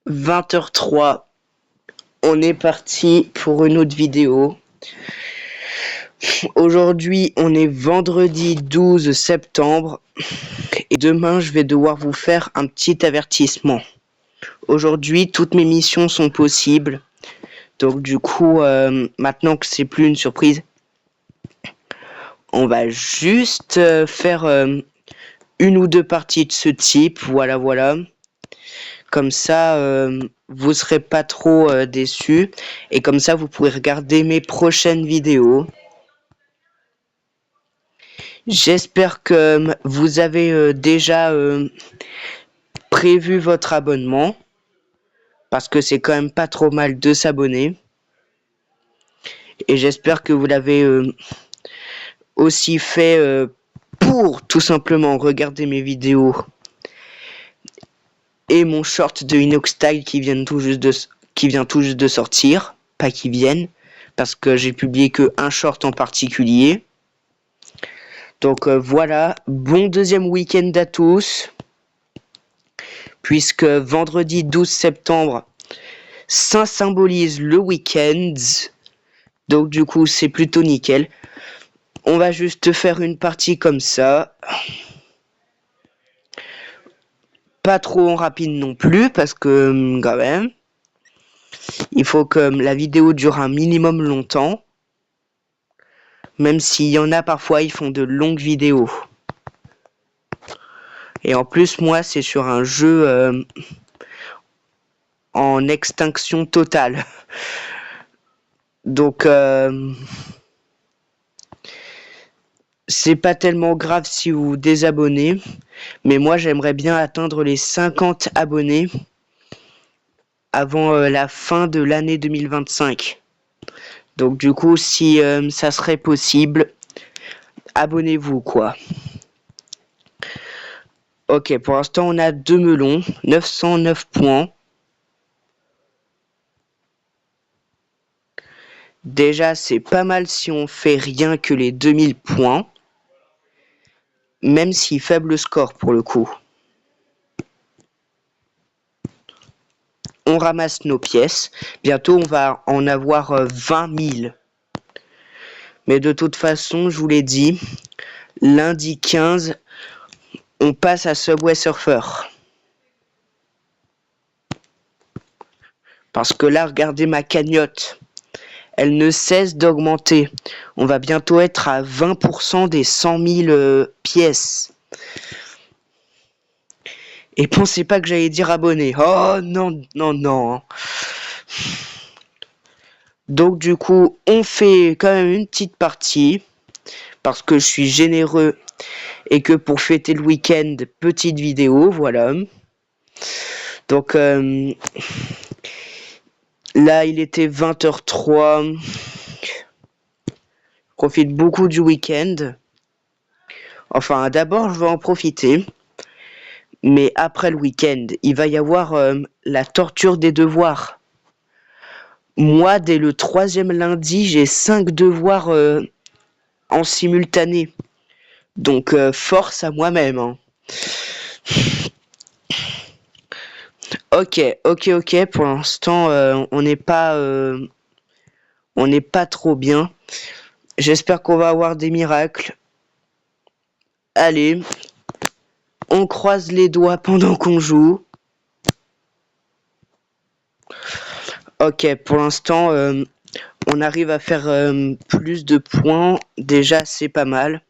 20h03, on est parti pour une autre vidéo. Aujourd'hui, on est vendredi 12 septembre et demain, je vais devoir vous faire un petit avertissement. Aujourd'hui, toutes mes missions sont possibles. Donc du coup, maintenant que c'est plus une surprise, on va juste faire une ou deux parties de ce type. Voilà. Comme ça, vous serez pas trop déçus. Et comme ça, vous pourrez regarder mes prochaines vidéos. J'espère que vous avez déjà prévu votre abonnement. Parce que c'est quand même pas trop mal de s'abonner. Et j'espère que vous l'avez aussi fait pour tout simplement regarder mes vidéos. Et mon short de Inoxtyle qui vient tout juste de sortir. Pas qui viennent. Parce que j'ai publié que un short en particulier. Donc voilà, bon deuxième week-end à tous. Puisque vendredi 12 septembre, ça symbolise le week-end. Donc du coup, c'est plutôt nickel. On va juste faire une partie comme ça. Pas trop rapide non plus, parce que quand même, il faut que la vidéo dure un minimum longtemps. Même s'il y en a parfois, ils font de longues vidéos. Et en plus, moi, c'est sur un jeu en extinction totale. Donc, c'est pas tellement grave si vous vous désabonnez. Mais moi, j'aimerais bien atteindre les 50 abonnés avant la fin de l'année 2025. Donc, du coup, si ça serait possible, abonnez-vous, quoi. Ok, pour l'instant, on a 2 melons, 909 points. Déjà, c'est pas mal si on fait rien que les 2000 points. Même si faible score pour le coup. On ramasse nos pièces. Bientôt, on va en avoir 20 000. Mais de toute façon, je vous l'ai dit, lundi 15, on passe à Subway Surfer. Parce que là, regardez ma cagnotte. Elle ne cesse d'augmenter. On va bientôt être à 20% des 100 000 pièces. Et pensez pas que j'allais dire abonné. Oh non. Donc du coup, on fait quand même une petite partie. Parce que je suis généreux. Et que pour fêter le week-end, petite vidéo, voilà. Donc là, il était 20h03. Je profite beaucoup du week-end. Enfin, d'abord, je vais en profiter. Mais après le week-end, il va y avoir la torture des devoirs. Moi, dès le 3e lundi, j'ai 5 devoirs en simultané. Donc, force à moi-même. Hein. Ok. Pour l'instant, on n'est pas trop bien. J'espère qu'on va avoir des miracles. Allez, on croise les doigts pendant qu'on joue. Ok, pour l'instant, on arrive à faire plus de points. Déjà, c'est pas mal.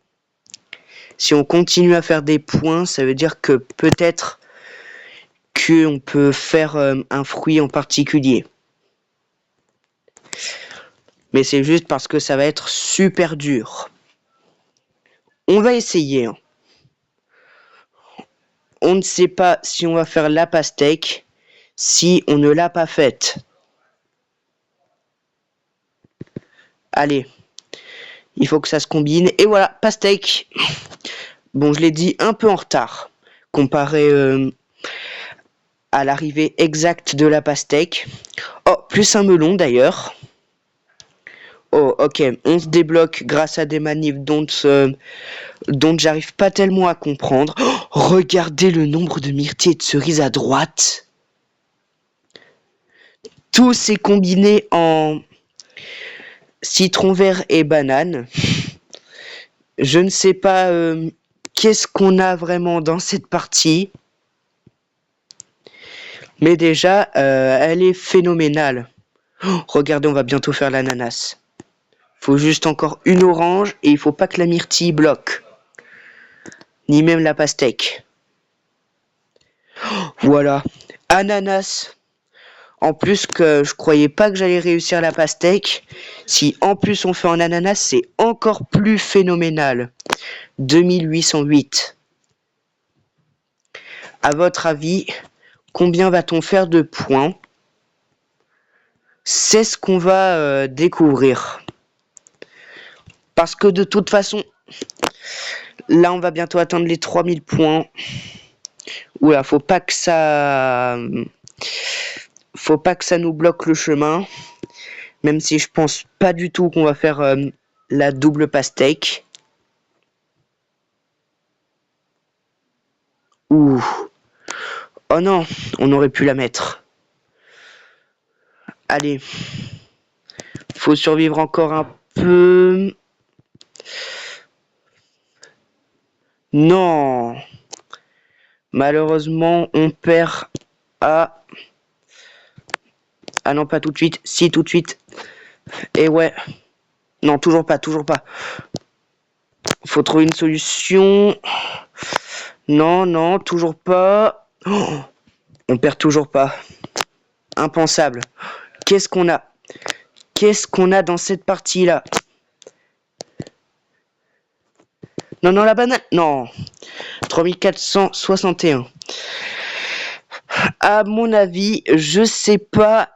Si on continue à faire des points, ça veut dire que peut-être qu'on peut faire un fruit en particulier. Mais c'est juste parce que ça va être super dur. On va essayer. Hein. On ne sait pas si on va faire la pastèque si on ne l'a pas faite. Allez, il faut que ça se combine. Et voilà, pastèque. Bon, je l'ai dit un peu en retard, comparé à l'arrivée exacte de la pastèque. Oh, plus un melon d'ailleurs. Oh, ok, on se débloque grâce à des manifs dont j'arrive pas tellement à comprendre. Oh, regardez le nombre de myrtilles et de cerises à droite. Tout s'est combiné en citron vert et banane. Je ne sais pas qu'est-ce qu'on a vraiment dans cette partie. Mais déjà, elle est phénoménale. Oh, regardez, on va bientôt faire l'ananas. Faut juste encore une orange et il faut pas que la myrtille bloque. Ni même la pastèque. Oh, voilà. Ananas. En plus que je croyais pas que j'allais réussir la pastèque. Si en plus on fait en ananas, c'est encore plus phénoménal. 2808. À votre avis, combien va-t-on faire de points? C'est ce qu'on va découvrir. Parce que de toute façon, là on va bientôt atteindre les 3000 points. Oula, faut pas que ça nous bloque le chemin. Même si je pense pas du tout qu'on va faire la double pastèque. Ouh. Oh non, on aurait pu la mettre. Allez. Faut survivre encore un peu. Non. Malheureusement, on perd à... Ah non, pas tout de suite. Si, tout de suite. Et ouais. Non, toujours pas, toujours pas. Faut trouver une solution. Non, non, toujours pas. Oh, on perd toujours pas. Impensable. Qu'est-ce qu'on a? Qu'est-ce qu'on a dans cette partie-là? Non, non, la banane. Non. 3461. À mon avis, je sais pas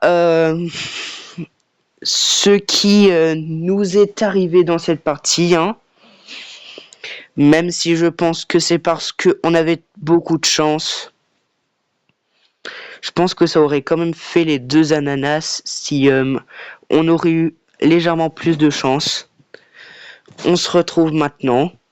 ce qui nous est arrivé dans cette partie, hein. Même si je pense que c'est parce qu'on avait beaucoup de chance. Je pense que ça aurait quand même fait les 2 ananas si on aurait eu légèrement plus de chance. On se retrouve maintenant.